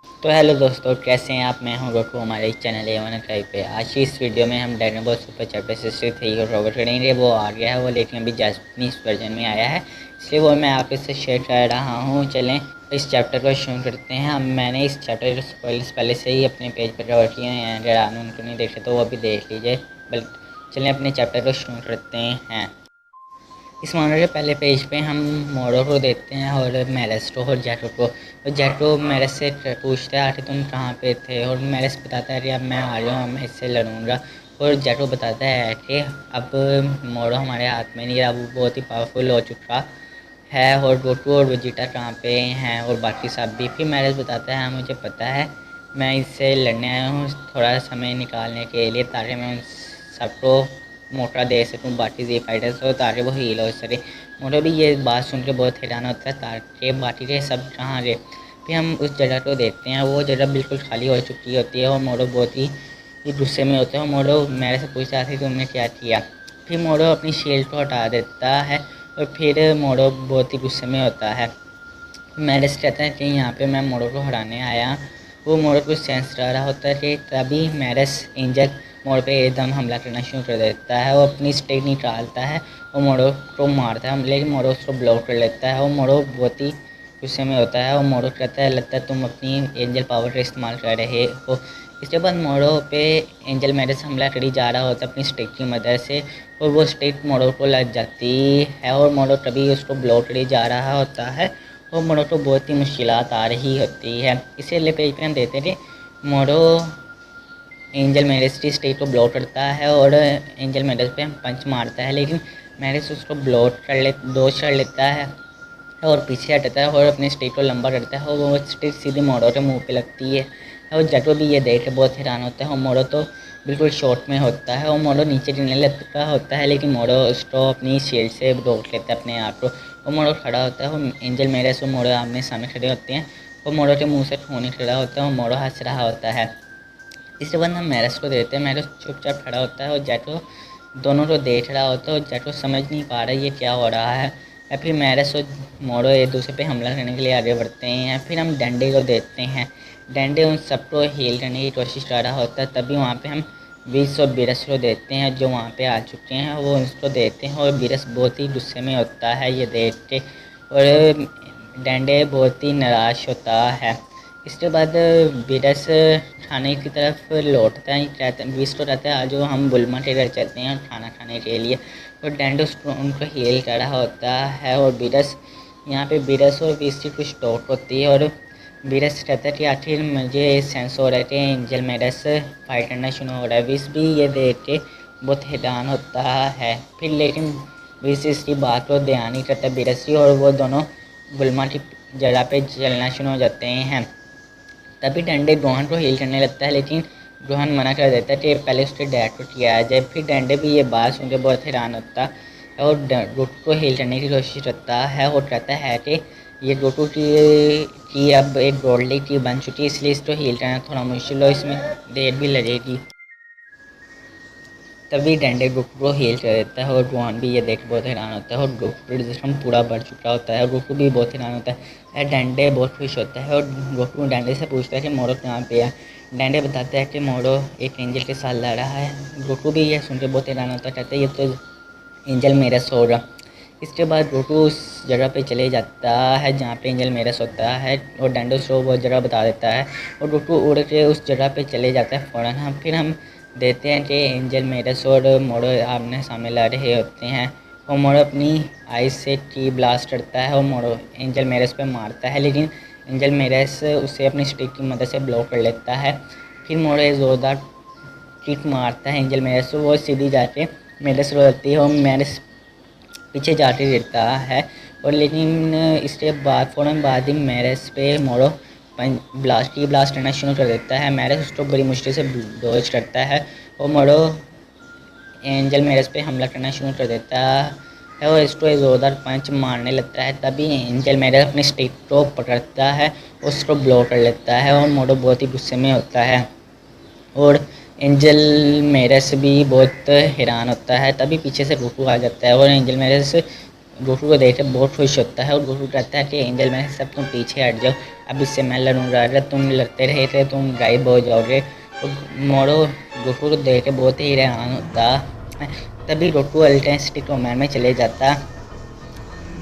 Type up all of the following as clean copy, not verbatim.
तो हेलो दोस्तों, कैसे हैं आप। मैं हूं रखू, हमारे चैनल A1 ट्राइब पे। आज की इस वीडियो में हम ड्रैगन बॉल सुपर चैप्टर 63 को कवर करेंगे। वो आ गया है वो, लेकिन अभी जापानीज वर्जन में आया है, इसलिए वो मैं आपके साथ शेयर कर रहा हूं। चलें इस चैप्टर को शुरू करते हैं। हम मैंने इस चैप्टर के स्पॉयलर्स पहले से ही अपने पेज पर कवर किए हैं। अगर आप उनको नहीं देखे तो वो भी देख लीजिए। बल्कि चलें अपने चैप्टर को शुरू करते हैं। इस मामले के पहले पेज पे हम मोरो को देखते हैं और मैरस को और जैटो को। और जैटो मैरस से पूछता है आखिर तुम कहाँ पे थे, और मैरस बताता है कि अब मैं आ रहा हूँ, मैं इससे लड़ूंगा। और जैटो बताता है कि अब मोरो हमारे हाथ में नहीं रहा, वो बहुत ही पावरफुल हो चुका है। और गोकू और वेजिटा कहाँ पे हैं और बाकी सब भी। फिर मैरस बताता है हाँ मुझे पता है, मैं इससे लड़ने आया हूँ थोड़ा समय निकालने के लिए, ताकि मैं उन सबको मौका दे सकूँ बाकी जी फाइटर्स को, ताकि वो हील हो सके। मोरो भी ये बात सुन के बहुत हैरान होता है, ताकि बाकी के सब कहाँ गए। फिर हम उस जगह को देखते हैं, वो जगह बिल्कुल खाली हो चुकी होती है और मोरो बहुत ही गुस्से में होता है। और मोरो मेरे से पूछता है तुमने क्या किया। फिर मोरो अपनी शील्ड को हटा देता है और फिर मोरो बहुत ही गुस्से में होता है। मैरिस कहता है कि यहाँ पे मैं मोरो को हराने आया। वो मोरो को सेंस रहा होता है कि तभी मैरिस एंजल मोरो पे एकदम हमला करना शुरू कर देता है। वो अपनी स्टेक निकालता है और मोरो को मारता है, लेकिन मोरो उसको ब्लॉक कर लेता है। और मोरो बहुत ही गुस्से में होता है और मोरो कहता है लगता है तुम अपनी एंजल पावर का इस्तेमाल कर रहे हो। इसके बाद मोरो पे एंजल मैरिस हमला करी जा रहा होता है अपनी स्टेक की मदद से, और वो स्टेक मोरो को लग जाती है और मोरो तभी उसको ब्लॉक करी जा रहा होता है। और मोरो को बहुत ही मुश्किलात आ रही होती है। इसीलिए कई हम देते थे मोरो एंजल मैरिस की स्टेट को ब्लॉक करता है और एंजल मैरिस पे पंच मारता है, लेकिन मैरिस उसको ब्लॉक कर ले दोष कर लेता है और पीछे हटता है और अपने स्टेट को लंबा करता है और वो स्टेट सीधे मोरो के मुंह पे लगती है। और जटो भी ये देख के बहुत हैरान होता है और मोरो तो बिल्कुल शॉर्ट में होता है और मोरो नीचे गिरने लगता होता है, लेकिन मोरो उसको अपनी शील्ड से रोक लेता है अपने आप को। और मोरो खड़ा होता है और एंजल मैरिस और मोरो आमने सामने खड़े होते हैं और मोरो के मुँह से खून निकल रहा होता है और मोरो हंस रहा होता है। इसके बाद हम मैरस को देते हैं। मैरस चुपचाप खड़ा होता है और जैटो दोनों को देख रहा होता है और जैटो समझ नहीं पा रहा ये क्या हो रहा है। या फिर मैरस और मोरो एक दूसरे पे हमला करने के लिए आगे बढ़ते हैं। फिर हम डंडे को देखते हैं। डंडे उन सबको हील करने की कोशिश कर रहा होता है, तभी वहाँ पे हम बीरस और बीरस को देखते हैं जो वहाँ पे आ चुके हैं। वो उसको देखते हैं और बीरस बहुत ही गुस्से में होता है ये देख के, और डंडे बहुत ही निराश होता है। इसके बाद बीरस खाने की तरफ लौटता है, कहते हैं बीस को रहता है आज हम बुलमा के घर चलते हैं खाना खाने के लिए। और डैंडोस उनको हील कर रहा होता है और बीरस यहाँ पे बीरस और बीस की कुछ टॉक होती है और बीरस कहता है कि आखिर मुझे सेंस हो रहा है कि एंजल मेरस फाइट करना शुरू हो रहा है। बीस भी ये देख के बहुत हैरान होता है। फिर लेकिन बीस इसकी बात को ध्यान नहीं करता बीरस की, और वो दोनों बुलमा की जगह पे चलना शुरू हो जाते हैं। तभी डंडे गोहान को हील करने लगता है, लेकिन गोहान मना कर देता है कि पहले उसके डैड को किया जाए। फिर डंडे भी ये बात सुन के बहुत हैरान होता है और गोकू को हील करने की कोशिश करता है और कहता है कि ये गोकू की अब एक गोल्डी की बन चुकी है, इसलिए इसको हील करना थोड़ा मुश्किल हो, इसमें देर भी लगेगी। तभी डंडे गोकू को हील कर देता है और गोहान भी ये देख बहुत हैरान होता है और गोकू का जिस्म पूरा बढ़ चुका होता है और गोकू भी बहुत हैरान होता है। डंडे बहुत खुश होता है और गोकू डंडे से पूछता है कि मोरो कहाँ पे है। डंडे बताता है कि मोरो एक एंजल के साथ लड़ रहा है। गोकू भी ये सुन के बहुत हैरान होता है, कहता है ये तो एंजल मेरस होगा। इसके बाद गोकू उस जगह पे चले जाता है जहाँ पे एंजल मेरस होता है और डंडो को वो जगह बता देता है और गोकू उड़ के उस जगह पे चले जाता है फ़ौरन। हम फिर हम देखते हैं कि एंजल मेरस और मोरो आमने सामने लड़ रहे होते हैं और मोरो अपनी आइस से की ब्लास्ट करता है और मोरो एंजल मेरस पे मारता है, लेकिन एंजल मेरस उसे अपनी स्टिक की मदद से ब्लॉक कर लेता है। फिर मोरो एक ज़ोरदार किक मारता है एंजल मेरस, वो सीधी जाके मेरस को लगती है और मेरस पीछे जाते गिरता है। और लेकिन इसके बाद फ़ौरन बाद ही मैरस पे मोरो ब्लास्ट करना शुरू कर देता है। मैरस उसको बड़ी मुश्किल से डॉज करता है और मोरो एंजल मैरस पे हमला करना शुरू कर देता है और इसको एक ज़ोरदार पंच मारने लगता है। तभी एंजल मैरस अपने स्टिक को पकड़ता है, उसको ब्लॉक कर लेता है और मोरो बहुत ही गुस्से में होता है और एंजल मेरस भी बहुत हैरान होता है। तभी पीछे से गोकू आ जाता है और एंजल मेरस गोकू को देख कर बहुत खुश होता है और गोकू कहता है कि एंजल मैं सब तुम पीछे हट जाओ, अब इससे मैं लड़ूंगा, अगर तुम लड़ते रहे थे तुम गायब हो जाओगे। तो मोड़ो गोकू को देख कर बहुत ही हैरान होता है। तभी गोकू अल्टेन सिटी कमांड में चले जाता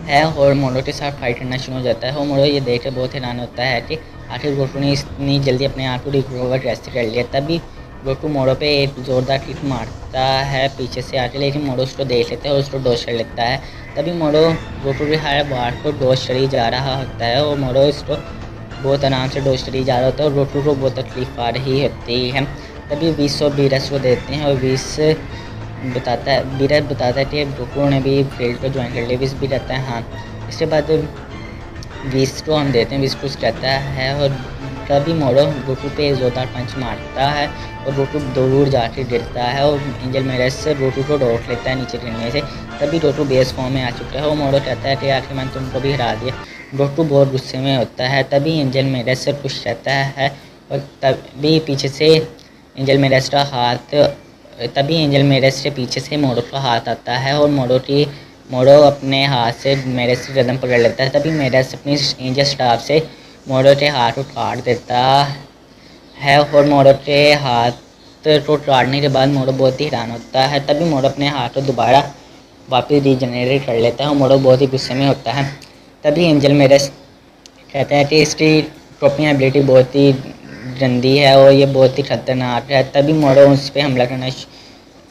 है और मोड़ो के साथ फाइट करना शुरू हो जाता है। और मोड़ो ये देख कर बहुत हैरान होता है कि आखिर गोकू ने इतनी जल्दी अपने आप को रिकवर कैसे कर लिया। तभी गोकू मोड़ो पे एक जोरदार किक मारता है पीछे से आके, लेकिन मोड़ो उसको देख लेता है और उसको डॉज कर लेता है। तभी मोड़ो गोकू के हर बार को डॉज करी जा रहा होता है और मोड़ो इसको बहुत आराम से डॉज करी जा रहा होता है और गोकू को बहुत तकलीफ आ रही होती है। तभी विस और बीरस को देते हैं और बीरस बताता है कि गोकू ने भी फील्ड को ज्वाइन कर लिया। विस भी रहता है हाँ। इसके बाद विस को हम देते हैं, विस कुछ कहता है और तभी मोड़ो गोकू पे जोरदार पंच मारता है और गोकू दूर जाके गिरता है और एंजल मेरस से गोकू को रोक लेता है नीचे गिरने से। तभी गोकू बेस फॉर्म में आ चुका है और मोड़ो कहता है कि आखिर मैंने तुमको भी हरा दिया। गोकू बहुत गुस्से में होता है। तभी एंजल मेरस से खुश रहता है और तभी पीछे से एंजल मेरस का हाथ तभी एंजल मेरस से पीछे से मोड़ो का हाथ आता है और मोड़ो अपने हाथ से मेरस की गर्दन पकड़ लेता है। तभी मेरस अपनी एंजल स्टाफ से मोड़ो के हाथ को काट देता है और मोड़ो के हाथ को काटने के बाद मोड़ो बहुत ही हैरान होता है। तभी मोड़ो अपने हाथ को दोबारा वापस रीजनरेट कर लेता है और मोड़ो बहुत ही गुस्से में होता है। तभी एंजल मेरस कहता है कि इसकी ड्रॉपिंग एबिलिटी बहुत ही गंदी है और ये बहुत ही खतरनाक है। तभी मोड़ो उस पर हमला करना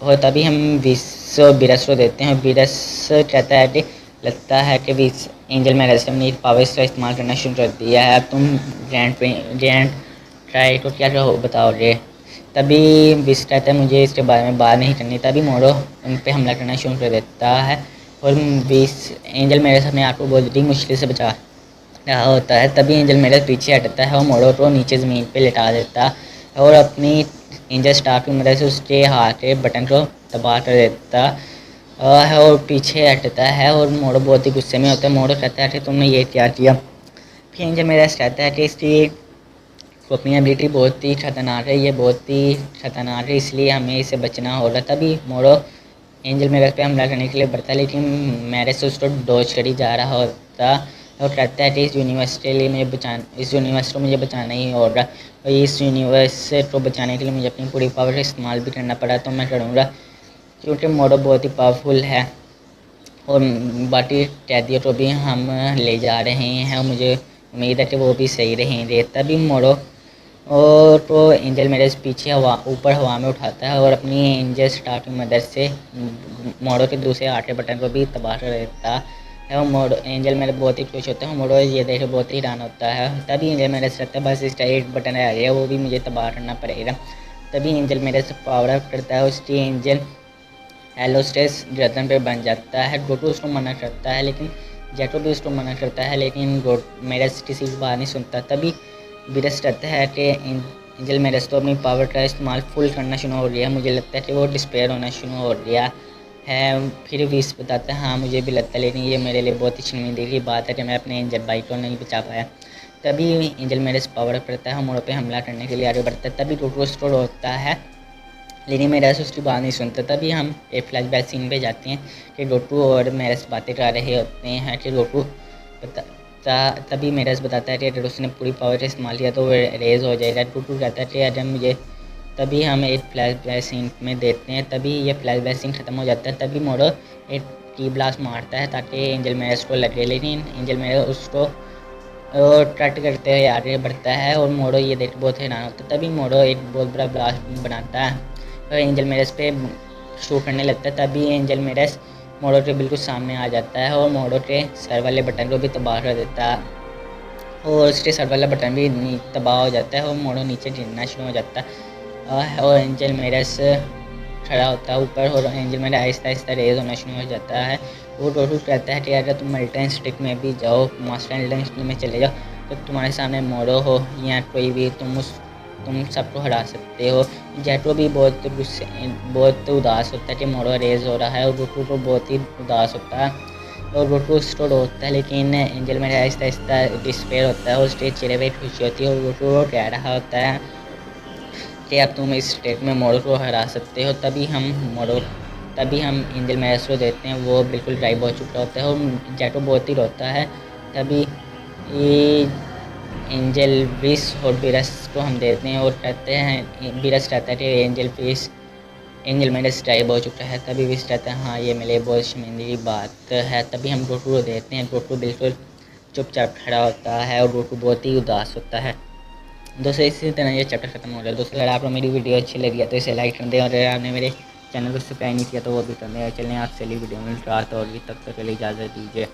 और तभी हम विस और बीरस को देते हैं और बीरस कहता है कि लगता है कि विस एंजल मेरस ने अपनी पावर्स का इस्तेमाल करना शुरू कर दिया है, अब तुम ग्रैंड ट्राई को क्या बताओगे। तभी विस कहता है मुझे इसके बारे में बात नहीं करनी। तभी मोड़ो उन पर हमला करना शुरू कर देता है और विस एंजल मेरस अपने आप को बहुत ही मुश्किल से बचा रहा होता है। तभी एंजल मेरस पीछे हटता है और मोड़ो को नीचे ज़मीन पे लेटा देता है और अपनी एंजल स्टार की मदद से उसके हाथ के बटन को दबा कर देता है और पीछे हटता है और मोड़ो बहुत ही गुस्से में होता है। मोड़ो कहता है कि तुमने ये क्या किया। फिर एंजल मेरस कहता है कि इसकी अपनी एबिलिटी बहुत ही खतरनाक है, ये बहुत ही खतरनाक है, इसलिए हमें इसे बचना होगा। तभी मोड़ो एंजल मेरस पे हमला करने के लिए बढ़ता है, लेकिन मेरस उसको डॉज करी जा रहा होता और कहता है कि इस यूनिवर्स को मुझे बचाना ही होगा और इस यूनिवर्स को बचाने के लिए मुझे अपनी पूरी पावर का इस्तेमाल भी करना पड़ा तो मैं करूँगा, क्योंकि मोड़ो बहुत ही पावरफुल है और बाकी कैदियों को भी हम ले जा रहे हैं और मुझे उम्मीद है कि वो भी सही रहेंगे। तभी मोड़ो और तो एंजल मेरस पीछे ऊपर हवा में उठाता है और अपनी एंजल स्टार की मदद से मोड़ो के दूसरे आटे बटन को भी तबाह कर देता है और मोड़ो एंजल मेरस बहुत ही खुश होता है। मोड़ो ये देख बहुत ही हैरान होता है। तभी एंजल मेरस कहता है बस इसका एक बटन रह गया, वो भी मुझे तबाह करना पड़ेगा। तभी एंजल मेरस पावर अप करता है, उसकी एंजल एलोस्टेस गर्दन पे बन जाता है। गोकू उसको मना करता है लेकिन जैको भी उसको मना करता है, लेकिन मेरस किसी की बात नहीं सुनता। तभी बीरस कहता है कि एंजल मेरस तो अपनी पावर का इस्तेमाल फुल करना शुरू हो गया, मुझे लगता है कि वो डिस्पेयर होना शुरू हो गया है। फिर विस बताता है हाँ मुझे भी लगता है, लेकिन ये मेरे लिए बहुत ही शर्मिंदगी की बात है कि मैं अपने एंजल भाई को नहीं बचा पाया। तभी एंजल मेरस पावर अप करता है, मोड़ो पे हमला करने के लिए आगे बढ़ता है। तभी गोकू उसको रोकता है, लेकिन मेरस उसकी बात नहीं सुनता। तभी हम एक फ्लैशबैक सीन पे जाते हैं कि गोकू और मेरस बातें कर रहे होते हैं कि गोकू तभी मेरस बताता है कि अगर उसने पूरी पावर का इस्तेमाल किया तो वो रेज हो जाएगा। गोकू कहता है कि अगर मुझे, तभी हम एक फ्लैशबैक सीन में देखते हैं। तभी ये फ्लैशबैक सीन ख़त्म हो जाता है। तभी मोड़ो एक की ब्लास्ट मारता है ताकि एंजल मेरस को लगे, लेकिन एंजल मेरस उसको कट करते हुए आगे बढ़ता है और मोड़ो ये देख बहुत हैरान होता है। तभी मोड़ो एक बहुत बड़ा ब्लास्ट बनाता है और एंजल मेरस पे शूट करने लगता है। तभी एंजल मेरस मोड़ो के बिल्कुल सामने आ जाता है और मोड़ो के सर वाले बटन को भी तबाह कर देता है और उसके सर वाला बटन भी तबाह हो जाता है और मोड़ो नीचे गिरना शुरू हो जाता है और एंजल मेरस खड़ा होता है ऊपर और एंजल मेरस आहिस्ता आहिस्ता रेज होना शुरू हो जाता है। वो गोकू कहता है कि अगर तुम अल्टेन स्टिक में भी जाओ, मास्टर अल्टेन स्टिक में चले जाओ, तो तुम्हारे सामने मोड़ो हो या कोई भी तुम सबको हरा सकते हो। जैटो भी बहुत उदास होता है कि मोड़ो रेज हो रहा है और गोकू को बहुत ही उदास होता है और गोकू उसको रोकता है, लेकिन एंजल मेरस आहिस्ता आहिस्ता डिस्पेयर होता है और उसके चेहरे पे खुशी होती है और गोकू को कह रहा होता है कि अब तुम इस स्टेट में मोड़ो को हरा सकते हो। तभी हम मोड़ो तभी हम एंजल मैरेस्ट्रो देखते हैं, वो बिल्कुल ड्राइव हो चुका होता है और जेटो बहुत ही रोता है। तभी ये एंजल विस और बिरस को हम देखते हैं और कहते हैं, बिरस कहता है कि एंजल विस एंजल मैरेस ड्राइव हो चुका है। तभी विस कहता है हाँ ये मेरे बहुत शर्मिंदगी बात है। तभी हम गोकू को देखते हैं, गोकू बिल्कुल चुपचाप खड़ा होता है और गोकू बहुत ही उदास होता है। दोस्तों इसी तरह ये चैप्टर खत्म हो रहा है। दोस्तों अगर आपको मेरी वीडियो अच्छी लगी है तो इसे लाइक कर दें, और अगर आपने मेरे चैनल को सब्सक्राइब नहीं किया तो वो भी कर दें। चलें आपसे अगली वीडियो में मुलाकात होगी, तब तक के लिए इजाज़त दीजिए।